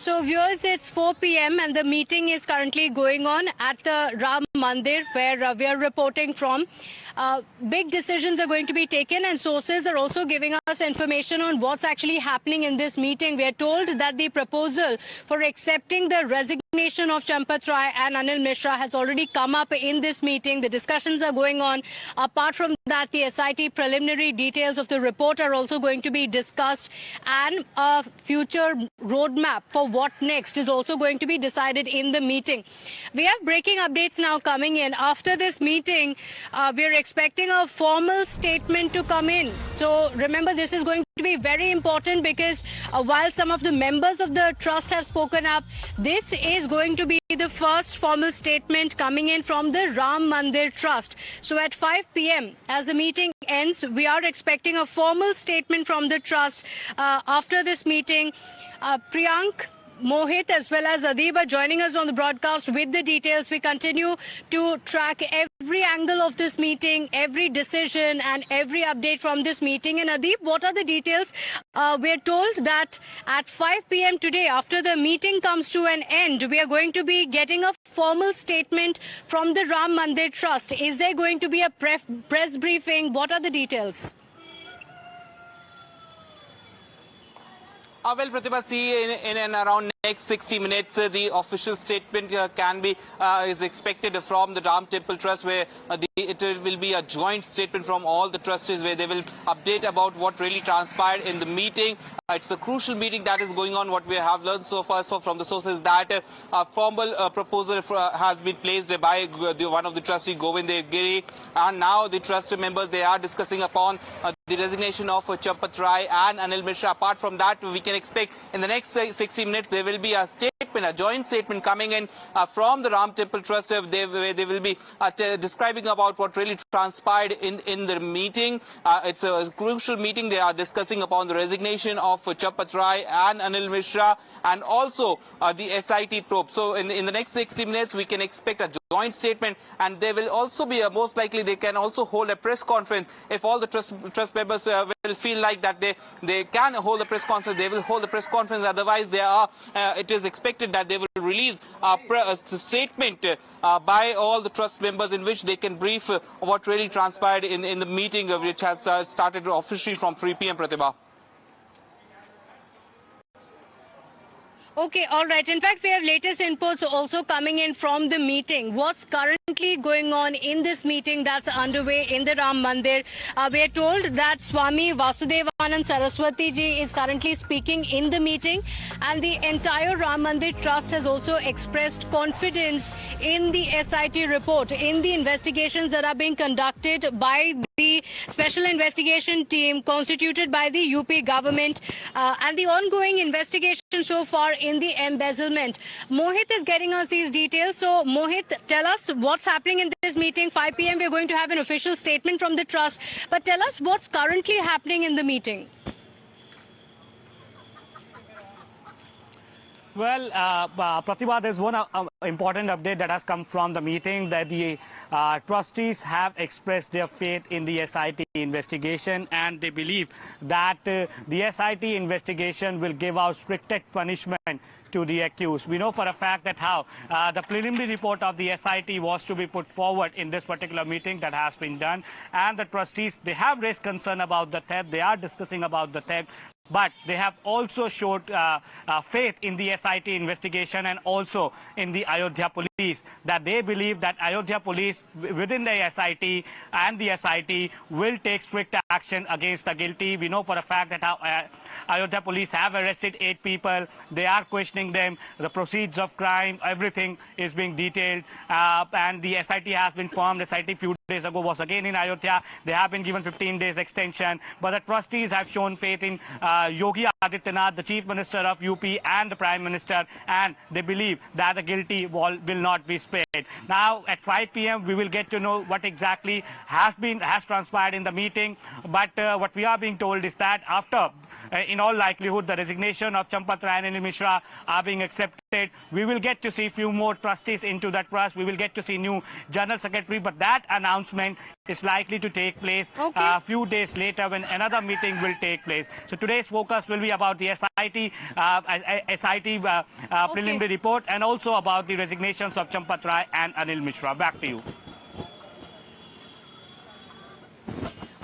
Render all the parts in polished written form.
So viewers, it's 4 p.m. and the meeting is currently going on at the Ram Mandir where we are reporting from. Big decisions are going to be taken and sources are also giving us information on what's actually happening in this meeting. We are told that the proposal for accepting the resignation of Champat Rai and Anil Mishra has already come up in this meeting. The discussions are going on. Apart from that, the SIT preliminary details of the report are also going to be discussed, and a future roadmap for what next is also going to be decided in the meeting. We have breaking updates now coming in. After this meeting, we are expecting a formal statement to come in. So remember, this is going to be very important because while some of the members of the trust have spoken up, this is going to be the first formal statement coming in from the Ram Mandir Trust. So at 5 p.m. as the meeting ends, we are expecting a formal statement from the trust. After this meeting, Priyank, Mohit as well as Adib are joining us on the broadcast with the details. We continue to track every angle of this meeting, every decision and every update from this meeting. And Adib, what are the details? We're told that at 5 p.m. today, after the meeting comes to an end, we are going to be getting a formal statement from the Ram Mandir Trust. Is there going to be a press briefing? What are the details? Well, Pratibha, see, in and around next 60 minutes, the official statement is expected from the Ram Temple Trust, where it will be a joint statement from all the trustees, where they will update about what really transpired in the meeting. It's a crucial meeting that is going on. What we have learned so far from the sources that a formal proposal has been placed by one of the trustees, Govind Giri, and now the trust members, they are discussing upon the resignation of Champat Rai and Anil Mishra. Apart from that, we can expect in the next 60 minutes there will be a statement, a joint statement coming in from the Ram Temple Trust. Where they will be describing about what really transpired in the meeting. It's a crucial meeting. They are discussing upon the resignation of Champat Rai and Anil Mishra, and also the SIT probe. So in the next 60 minutes, we can expect a joint statement, and there will also be most likely they can also hold a press conference if all the trust members will feel like that they can hold a press conference. They will hold a press conference. Otherwise, it is expected that they will release a statement by all the trust members in which they can brief what really transpired in the meeting, which has started officially from 3 p.m. Pratibha. Okay, all right. In fact, we have latest inputs also coming in from the meeting. What's currently going on in this meeting that's underway in the Ram Mandir? We are told that Swami Vasudevanand Saraswati ji is currently speaking in the meeting, and the entire Ram Mandir Trust has also expressed confidence in the SIT report, in the investigations that are being conducted by the special investigation team constituted by the UP government, and the ongoing investigation so far in the embezzlement. Mohit is getting us these details. So Mohit, tell us what's happening in this meeting. 5 p.m. we're going to have an official statement from the trust, but tell us what's currently happening in the meeting. Well, Pratibha, there's one important update that has come from the meeting, that the trustees have expressed their faith in the SIT investigation, and they believe that the SIT investigation will give out strictest punishment to the accused. We know for a fact that how the preliminary report of the SIT was to be put forward in this particular meeting that has been done, and the trustees, they have raised concern about the theft. They are discussing about the theft, but they have also showed faith in the SIT investigation and also in the Ayodhya police, that they believe that Ayodhya police within the SIT and the SIT will take strict action against the guilty. We know for a fact that how Ayodhya police have arrested 8 people. They are questioning them. The proceeds of crime, everything is being detailed, and the SIT has been formed. SIT few days ago was again in Ayodhya. They have been given 15 days extension, but the trustees have shown faith in Yogi Adityanath, the Chief Minister of UP, and the Prime Minister, and they believe that the guilty will not be spared. Now, at 5 p.m., we will get to know what exactly has transpired in the meeting. But what we are being told is that after in all likelihood, the resignation of Champat Rai and Anil Mishra are being accepted. We will get to see few more trustees into that trust. We will get to see new general secretary, but that announcement is likely to take place a few days later when another meeting will take place. So today's focus will be about the SIT preliminary report and also about the resignations of Champat Rai and Anil Mishra. Back to you.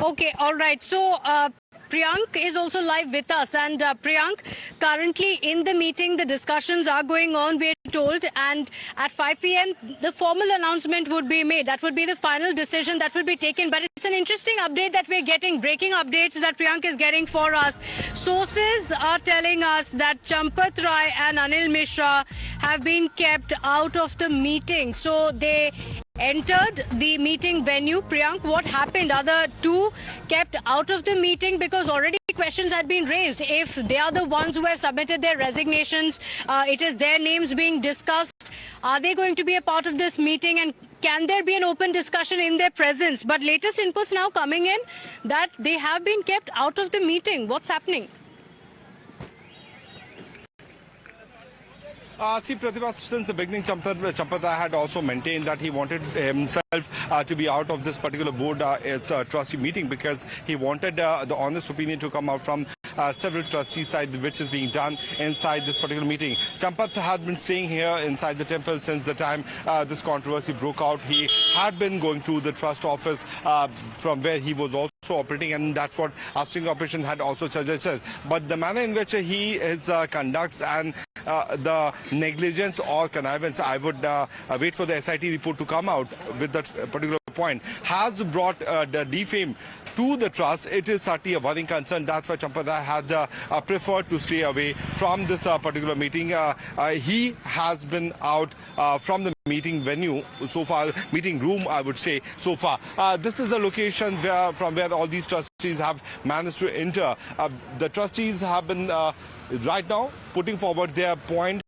Okay, all right. So, Priyank is also live with us. And Priyank, currently in the meeting, the discussions are going on, we're told. And at 5 p.m., the formal announcement would be made. That would be the final decision that will be taken. But it's an interesting update that we're getting, breaking updates that Priyank is getting for us. Sources are telling us that Champat Rai and Anil Mishra have been kept out of the meeting. So they entered the meeting venue. Priyank, what happened? Are the two kept out of the meeting because already questions had been raised? If they are the ones who have submitted their resignations, it is their names being discussed. Are they going to be a part of this meeting, and can there be an open discussion in their presence? But latest inputs now coming in that they have been kept out of the meeting. What's happening? See, Pratibha, since the beginning, Champat Rai had also maintained that he wanted himself to be out of this particular board trustee meeting because he wanted the honest opinion to come out from several trustees side, which is being done inside this particular meeting. Champat had been staying here inside the temple since the time this controversy broke out. He had been going to the trust office from where he was also operating, and that's what our sting operation had also suggested. But the manner in which he conducts and the negligence or connivance, I would wait for the SIT report to come out with that particular point, has brought the defame to the trust. It is certainly a worrying concern. That's why Champat Rai had preferred to stay away from this particular meeting. He has been out from the meeting venue so far, meeting room, I would say, so far. This is the location from where all these trustees have managed to enter. The trustees have been right now putting forward their point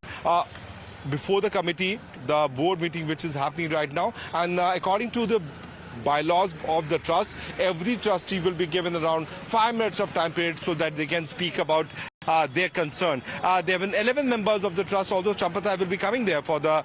before the committee, the board meeting which is happening right now. And according to the bylaws of the trust, every trustee will be given around 5 minutes of time period so that they can speak about their concern. There have been 11 members of the trust, although Champat Rai will be coming there for the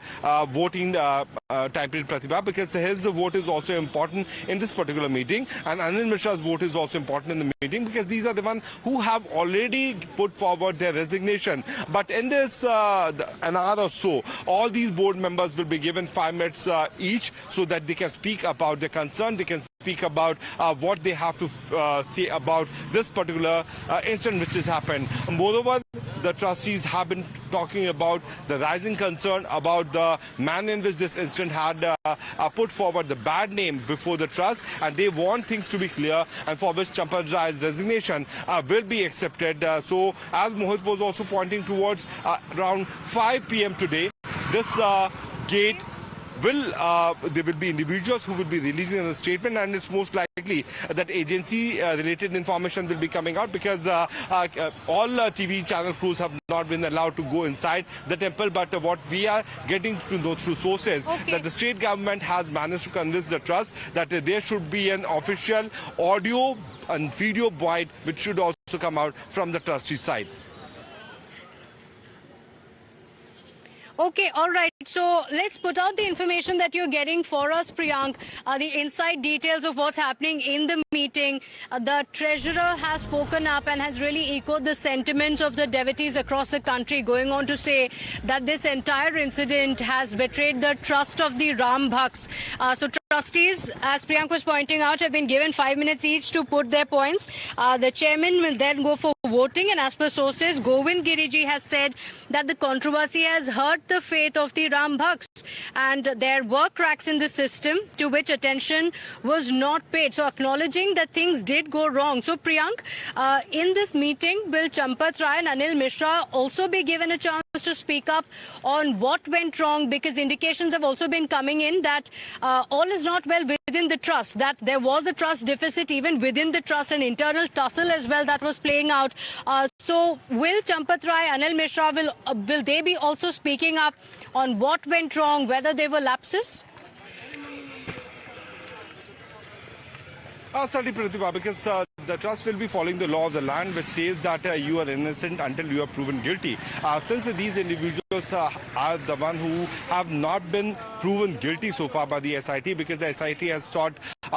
voting time period, Pratibha, because his vote is also important in this particular meeting, and Anil Mishra's vote is also important in the meeting because these are the ones who have already put forward their resignation. But in this an hour or so, all these board members will be given 5 minutes each so that they can speak about their concern, they can speak about what they have to say about this particular incident which has happened. Moreover, the trustees have been talking about the rising concern about the manner in which this incident had put forward the bad name before the trust, and they want things to be clear, and for which Champat Rai's resignation will be accepted. So, as Mohit was also pointing towards, around 5 p.m. today, this gate there will be individuals who will be releasing a statement, and it's most likely that agency related information will be coming out because all TV channel crews have not been allowed to go inside the temple. But what we are getting to know through sources that the state government has managed to convince the trust that there should be an official audio and video bite which should also come out from the trustee side. Okay, all right. So let's put out the information that you're getting for us, Priyank. The inside details of what's happening in the meeting. The treasurer has spoken up and has really echoed the sentiments of the devotees across the country, going on to say that this entire incident has betrayed the trust of the Ram Bhaks. So trustees, as Priyank was pointing out, have been given 5 minutes each to put their points. The chairman will then go for voting, and as per sources, Govind Giriji has said that the controversy has hurt the faith of the Ram Bhaks and there were cracks in the system to which attention was not paid. So acknowledging that things did go wrong. So Priyank, in this meeting, will Champat Rai and Anil Mishra also be given a chance to speak up on what went wrong? Because indications have also been coming in that all is not well within the trust, that there was a trust deficit even within the trust, an internal tussle as well that was playing out. So will Champat Rai, Anil Mishra, will they be also speaking up on what went wrong, whether there were lapses? Certainly, Pratibha, because the trust will be following the law of the land, which says that you are innocent until you are proven guilty. Since these individuals are the one who have not been proven guilty so far by the SIT, because the SIT has sought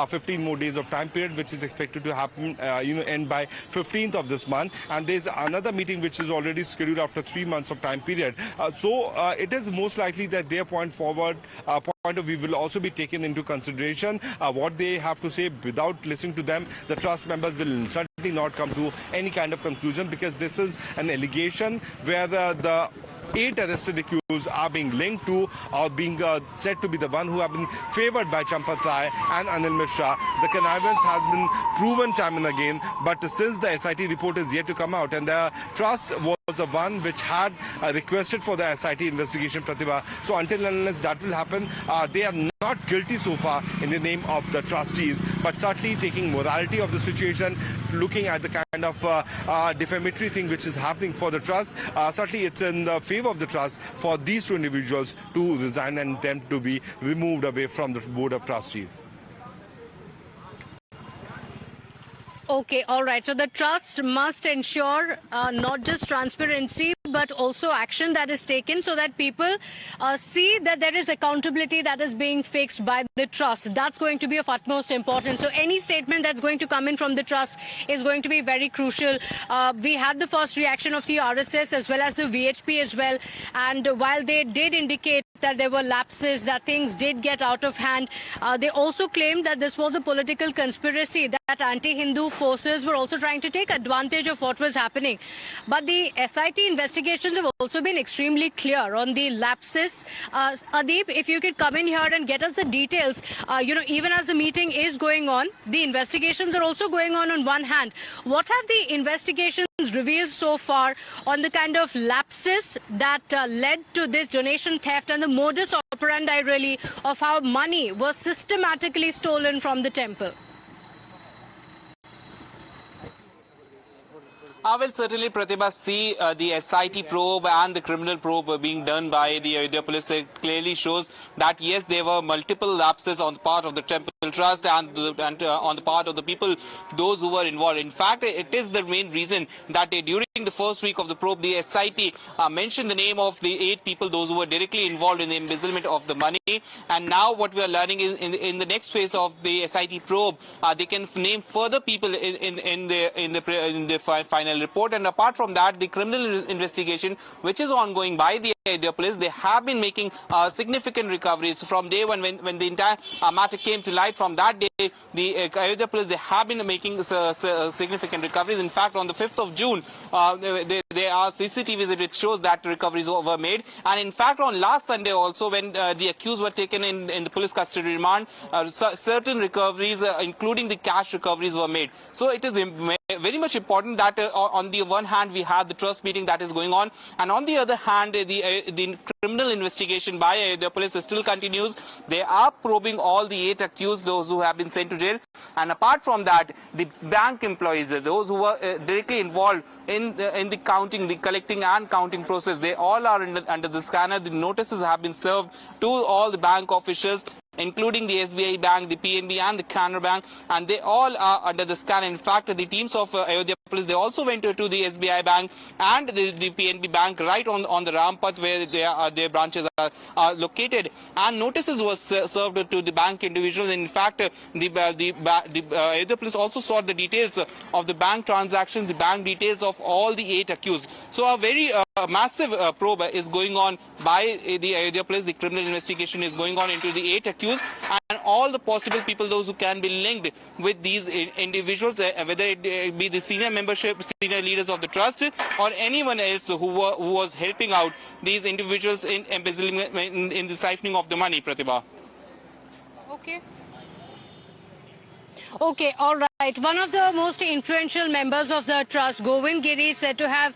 15 more days of time period, which is expected to happen, end by 15th of this month. And there's another meeting which is already scheduled after 3 months of time period. So it is most likely that their point of view will also be taken into consideration. What they have to say, without listening to them, the trust members will certainly not come to any kind of conclusion, because this is an allegation where the 8 arrested accused are being linked to or being said to be the one who have been favored by Champat Rai and Anil Mishra. The connivance has been proven time and again, but since the SIT report is yet to come out, and the trust was the one which had requested for the SIT investigation, Pratibha. So until and unless that will happen, they are not guilty so far in the name of the trustees, but certainly taking morality of the situation, looking at the kind of defamatory thing which is happening for the trust. Certainly it's in the favor of the trust for these 2 individuals to resign and them to be removed away from the board of trustees. Okay, all right. So the trust must ensure not just transparency, but also action that is taken so that people see that there is accountability that is being fixed by the trust. That's going to be of utmost importance. So any statement that's going to come in from the trust is going to be very crucial. We had the first reaction of the RSS as well as the VHP as well. And while they did indicate that there were lapses, that things did get out of hand, they also claimed that this was a political conspiracy, that anti-Hindu forces were also trying to take advantage of what was happening. But the SIT investigations have also been extremely clear on the lapses. Adeep, if you could come in here and get us the details, even as the meeting is going on, the investigations are also going on one hand. What have the investigations revealed so far on the kind of lapses that led to this donation theft and the modus operandi really of how money was systematically stolen from the temple? I will certainly, Pratibha, see the SIT probe and the criminal probe being done by the Ayodhya police. It clearly shows that, yes, there were multiple lapses on the part of the temple trust and on the part of the people, those who were involved. In fact, it is the main reason that during the first week of the probe, the SIT mentioned the name of the 8 people, those who were directly involved in the embezzlement of the money. And now what we are learning is in the next phase of the SIT probe, they can name further people in the final report. And apart from that, the criminal investigation, which is ongoing by the Ayodhya police, they have been making significant recoveries from day one when the entire matter came to light. From that day, the Ayodhya police, they have been making significant recoveries. In fact, on the 5th of June, there are CCTVs which shows that recoveries were made. And in fact, on last Sunday also, when the accused were taken in the police custody remand, certain recoveries, including the cash recoveries, were made. So it is very much important that on the one hand we have the trust meeting that is going on, and on the other hand the criminal investigation by the police still continues. They are probing all the 8 accused, those who have been sent to jail, and apart from that, the bank employees, those who were directly involved in the counting, the collecting and counting process, they all are under the scanner. The notices have been served to all the bank officials, including the SBI Bank, the PNB and the Canara Bank, and they all are under the scan. In fact, the teams of Ayodhya police, they also went to the SBI Bank and the PNB Bank right on the Rampath where their branches are located, and notices were served to the bank individuals. In fact, the Ayodhya police also sought the details of the bank transactions, the bank details of all the 8 accused. So a very massive probe is going on by the Ayodhya police. The criminal investigation is going on into the 8 accused and all the possible people, those who can be linked with these individuals, whether it be the senior leaders of the trust or anyone else who was helping out these individuals in embezzlement, in the siphoning of the money, Pratibha. Okay, all right. One of the most influential members of the trust, Govind Giri, said to have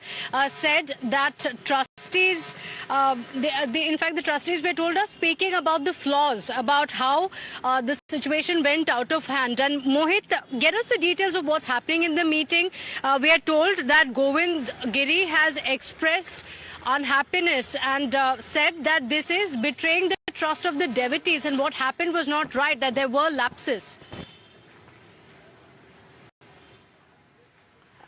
said that trustees, in fact, the trustees were told us speaking about the flaws, about how the situation went out of hand. And Mohit, get us the details of what's happening in the meeting. We are told that Govind Giri has expressed unhappiness and said that this is betraying the trust of the devotees and what happened was not right, that there were lapses.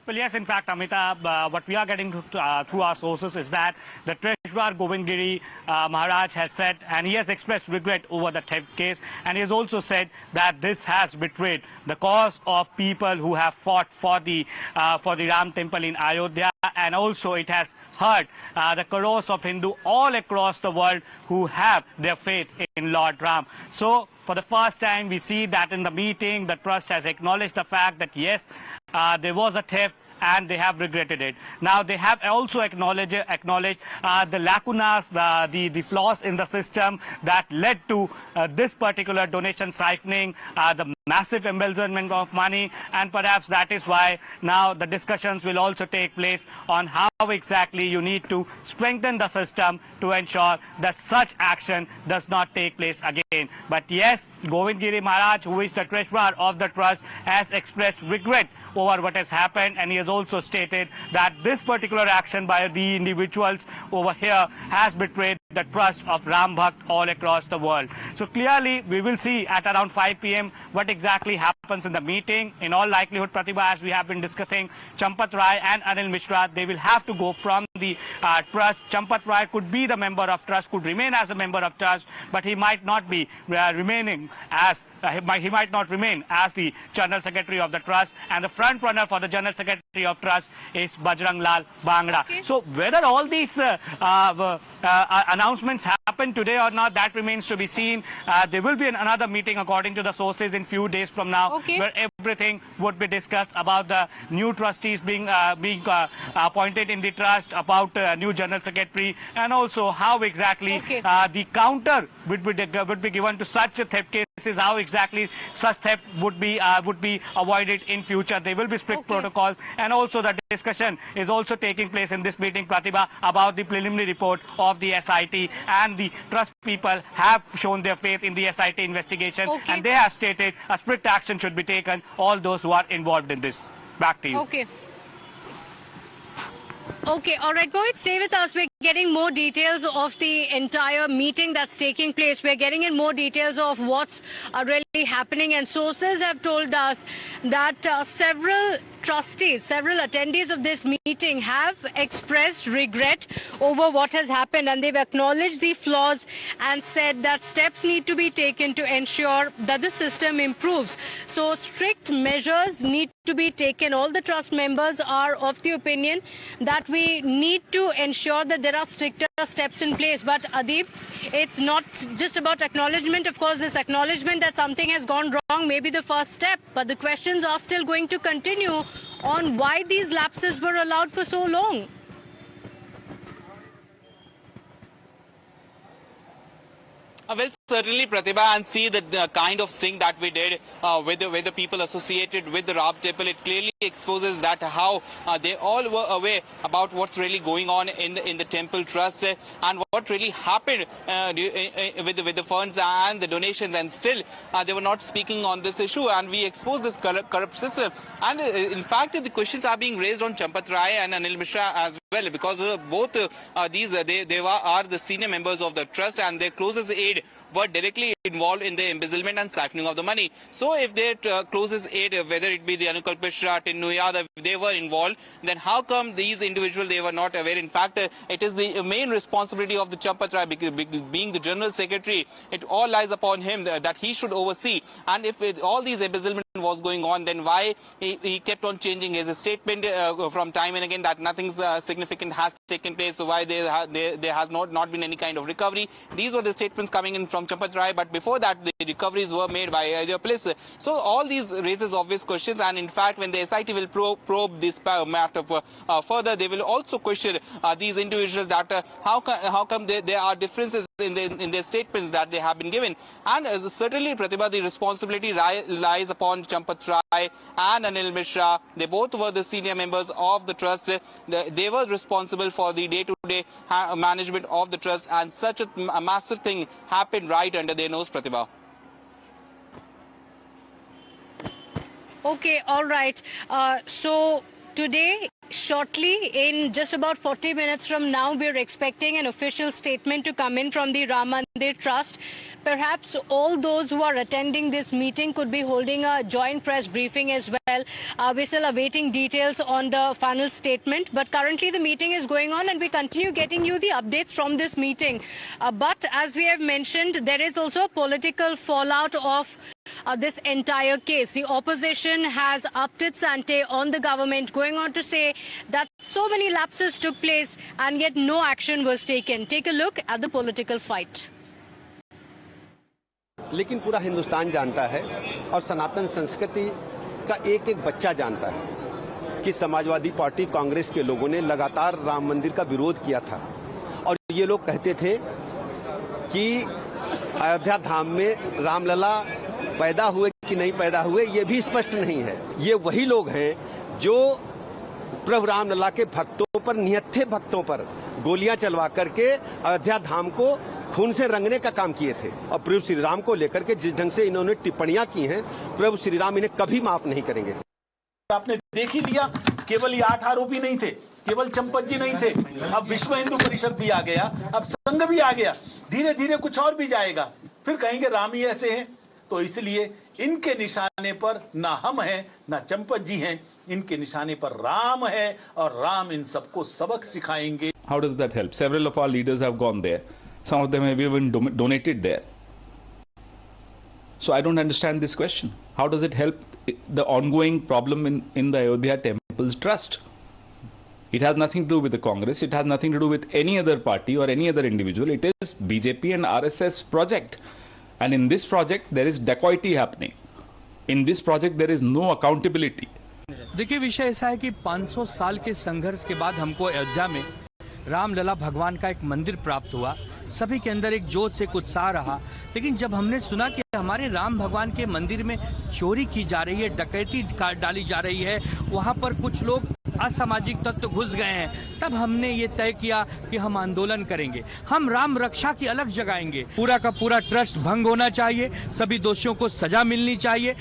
Well, yes, in fact, Amitabh, what we are getting through our sources is that the Treasurer Govind Giri Maharaj has said, and he has expressed regret over the theft case, and he has also said that this has betrayed the cause of people who have fought for the Ram temple in Ayodhya, and also it has hurt the crores of Hindu all across the world who have their faith in Lord Ram. So, for the first time, we see that in the meeting, the trust has acknowledged the fact that yes, there was a theft, and they have regretted it. Now they have also acknowledged the lacunas, the flaws in the system that led to this particular donation siphoning, the massive embezzlement of money, and perhaps that is why now the discussions will also take place on how exactly you need to strengthen the system to ensure that such action does not take place again. But yes, Govind Giri Maharaj, who is the treasurer of the trust, has expressed regret over what has happened, and he has also stated that this particular action by the individuals over here has betrayed the trust of Ram Bhakt all across the world. So clearly we will see at around 5 p.m. what exactly happens in the meeting. In all likelihood, Pratibha, as we have been discussing, Champat Rai and Anil Mishra, they will have to go from the trust. Champat Rai could be the member of trust, could remain as a member of trust, but he might not be remaining as he might not remain as the General Secretary of the Trust, and the front runner for the General Secretary of Trust is Bajrang Lal Bhangra. Okay. So whether all these announcements happen today or not, that remains to be seen. There will be another meeting, according to the sources, in few days from now, okay, where everything would be discussed about the new trustees being appointed in the trust, about new General Secretary, and also how exactly the counter would be given to such a theft cases, how exactly such theft would be avoided in future. There will be strict protocols, and also the discussion is also taking place in this meeting, Pratibha, about the preliminary report of the SIT, and the trust people have shown their faith in the SIT investigation, and they have stated a strict action should be taken, all those who are involved in this. Back to you. Okay, all right, Mohit, stay with us. We're getting more details of the entire meeting that's taking place. We're getting in more details of what's really happening, and sources have told us that several trustees, several attendees of this meeting have expressed regret over what has happened, and they've acknowledged the flaws and said that steps need to be taken to ensure that the system improves. So strict measures need to be taken. All the trust members are of the opinion that we need to ensure that there are stricter steps in place. But Adib, it's not just about acknowledgement. Of course, this acknowledgement that something has gone wrong may be the first step, but the questions are still going to continue on why these lapses were allowed for so long. Well, certainly, Pratibha, and see the kind of thing that we did with the people associated with the Ram temple, it clearly exposes that how they all were aware about what's really going on in the temple trust and what really happened with the funds and the donations, and still they were not speaking on this issue, and we exposed this corrupt system. And in fact, the questions are being raised on Champat Rai and Anil Mishra as well, because both these they are the senior members of the trust, and their closest aide were directly involved in the embezzlement and siphoning of the money. So if their closest aide, whether it be the Anukul Mishra, Tinnu Yadav, if they were involved, then how come these individuals, they were not aware? In fact, it is the main responsibility of the Champat Rai, being the General Secretary. It all lies upon him that he should oversee. And if all these embezzlement was going on, then why he kept on changing his statement from time and again that nothing significant has taken place, so why there has not been any kind of recovery. These were the statements coming in from Champat Rai, but before that the recoveries were made by either police. So all these raises obvious questions, and in fact when the SIT will probe this matter further, they will also question these individuals that how come there are differences in their statements that they have been given. And certainly, Pratibha, the responsibility lies upon Champat Rai and Anil Mishra. They both were the senior members of the trust. They were responsible for the day-to-day management of the trust, and such a massive thing happened right under their nose, Pratibha. Okay, all right. So today Shortly, in just about 40 minutes from now, we're expecting an official statement to come in from the Ram Mandir Trust. Perhaps all those who are attending this meeting could be holding a joint press briefing as well. We're still awaiting details on the final statement. But currently, the meeting is going on and we continue getting you the updates from this meeting. But as we have mentioned, there is also a political fallout of this entire case. The opposition has upped its ante on the government, going on to say that so many lapses took place and yet no action was taken. Take a look at the political fight. लेकिन पूरा हिंदुस्तान जानता है और सनातन संस्कृति का एक एक बच्चा जानता है कि समाजवादी पार्टी कांग्रेस के लोगों ने लगातार राम मंदिर का विरोध किया था और ये लोग कहते थे कि अयोध्या धाम में रामलला पैदा हुए कि नहीं पैदा हुए ये भी स्पष्ट नहीं है। ये वही लोग हैं जो प्रभु रामलला के भक्तों पर, निहत्थे भक्तों पर गोलियां चलवा करके अयोध्या धाम को खून से रंगने का काम किए थे और प्रभु श्री राम को लेकर के जिस ढंग से इन्होंने टिप्पणियां की हैं, प्रभु श्री राम इन्हें कभी माफ नहीं करेंगे। आपने देख ही लिया, केवल ये 8 आरोपी नहीं थे, केवल चंपत जी नहीं थे, अब विश्व हिंदू परिषद भी आ गया, अब संघ भी आ गया, धीरे धीरे कुछ और भी जाएगा, फिर कहेंगे राम ही ऐसे हैं। तो इसलिए इनके निशाने पर ना हम हैं ना चंपत जी हैं, इनके निशाने पर राम है और राम इन सबको सबक सिखाएंगे। How does that help? Several of our leaders have gone there. Some of them have even donated there. So I don't understand this question. How does it help the ongoing problem in the Ayodhya Temples Trust? It has nothing to do with the Congress. It has nothing to do with any other party or any other individual. It is BJP and RSS project. And in this project, there is dacoity happening. In this project, there is no accountability. देखिए, विषय ऐसा है कि 500 साल के संघर्ष के बाद हमको अयोध्या में रामलला भगवान का एक मंदिर प्राप्त हुआ। सभी के अंदर एक जोश से उत्साह रहा, लेकिन जब हमने सुना कि हमारे राम भगवान के मंदिर में चोरी की जा रही है, डकैती डाली जा रही है, वहां पर कुछ लोग असामाजिक तत्व घुस गए हैं, तब हमने ये तय किया कि हम आंदोलन करेंगे, हम राम रक्षा की अलग जगाएंगे। पूरा का पूरा ट्रस्ट भंग होना चाहिए, सभी दोषियों को सजा मिलनी चाहिए।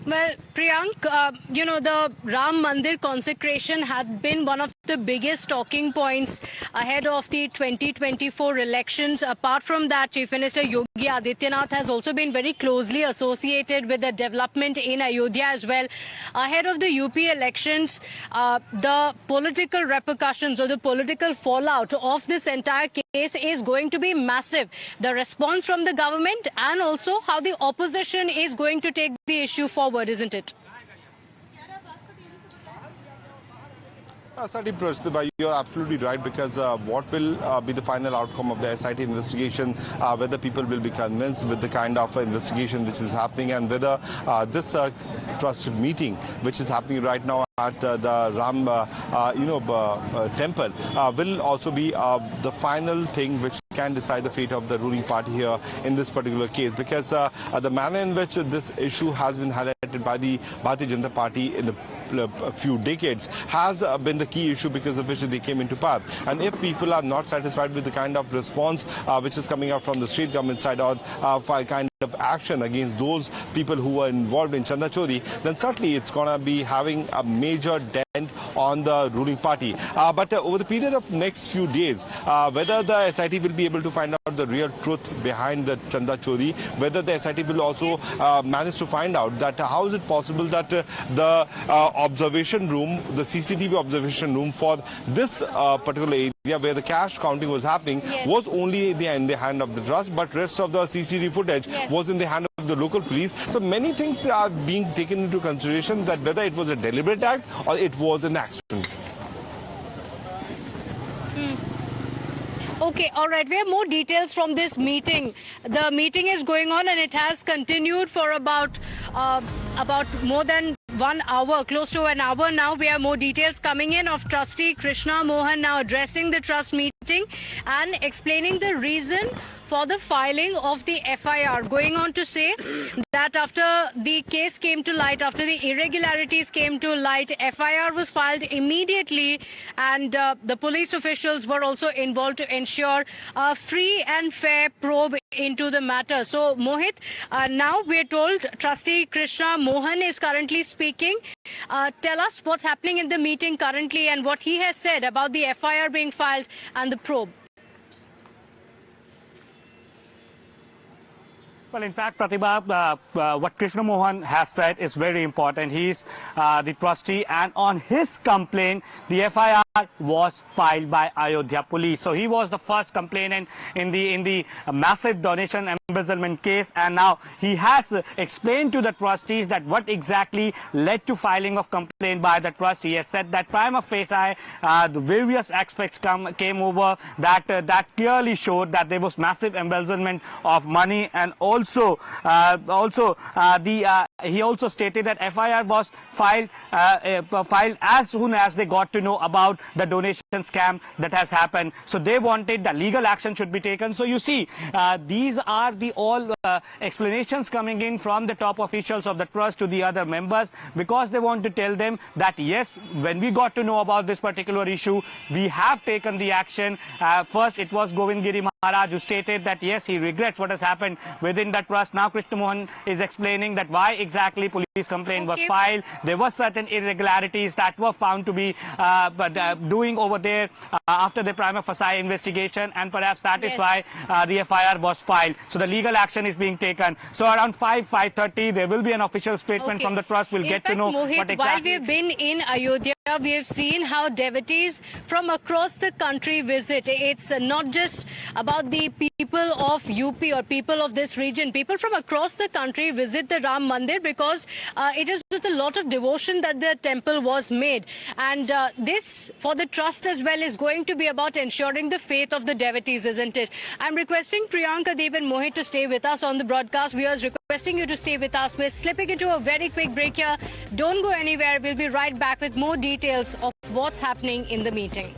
Well, Priyank, you know, the Ram Mandir consecration had been one of the biggest talking points ahead of the 2024 elections. Apart from that, Chief Minister Yogi Adityanath has also been very closely associated with the development in Ayodhya as well. Ahead of the UP elections, the political repercussions or the political fallout of this entire case is going to be massive. The response from the government and also how the opposition is going to take the issue forward, isn't it? Certainly, Pratibha, you're absolutely right, because what will be the final outcome of the SIT investigation, whether people will be convinced with the kind of investigation which is happening, and whether this trust meeting which is happening right now at the Ram temple will also be the final thing which can decide the fate of the ruling party here in this particular case, because the manner in which this issue has been highlighted by the Bharatiya Janata Party in a few decades has been the key issue because of which they came into power. And if people are not satisfied with the kind of response which is coming out from the state government side, or for kind of action against those people who were involved in Chanda Chori, then certainly it's going to be having a major dent on the ruling party. But over the period of next few days, whether the SIT will be able to find out the real truth behind the Chanda Chori, whether the SIT will also manage to find out that how is it possible that the observation room, the CCTV observation room for this particular area where the cash counting was happening was only in the hand of the trust, but rest of the CCTV footage was in the hand of the local police. So many things are being taken into consideration, that whether it was a deliberate act or it was an accident. Okay, all right. We have more details from this meeting. The meeting is going on and it has continued for about more than 1 hour, close to an hour now. We have more details coming in of Trustee Krishna Mohan now addressing the trust meeting. and explaining the reason for the filing of the FIR, going on to say that after the case came to light, after the irregularities came to light, FIR was filed immediately, and the police officials were also involved to ensure a free and fair probe into the matter. So, Mohit, now we are told Trustee Krishna Mohan is currently speaking. Tell us what's happening in the meeting currently and what he has said about the FIR being filed and the probe. Well, in fact, Pratibha, what Krishna Mohan has said is very important. He's the trustee, and on his complaint, the FIR was filed by Ayodhya Police. So he was the first complainant in the massive donation embezzlement case, and now he has explained to the trustees that what exactly led to filing of complaint by the trust. He has said that prima facie, the various aspects came over that clearly showed that there was massive embezzlement of money, and he also stated that FIR was filed as soon as they got to know about the donation scam that has happened. So they wanted the legal action should be taken. So you see, these are the all explanations coming in from the top officials of the trust to the other members, because they want to tell them that yes, when we got to know about this particular issue, we have taken the action. First it was Govind Giri Maharaj who stated that yes, he regrets what has happened within the trust. Now Krishna Mohan is explaining that why exactly police complaint was filed. There were certain irregularities that were found to be doing over there after the prima facie investigation, and perhaps that is why the FIR was filed. So the legal action is being taken. So around 5:30 there will be an official statement from the trust. We'll get to know Mohit, what exactly. While we've been in Ayodhya, we have seen how devotees from across the country visit. It's not just about the people of UP or people of this region. People from across the country visit the Ram Mandir because it is with a lot of devotion that the temple was made. And this, for the trust as well, is going to be about ensuring the faith of the devotees, isn't it? I'm requesting Priyanka, Deep and Mohit to stay with us on the broadcast. Viewers, requesting you to stay with us. We're slipping into a very quick break here. Don't go anywhere. We'll be right back with more details of what's happening in the meeting.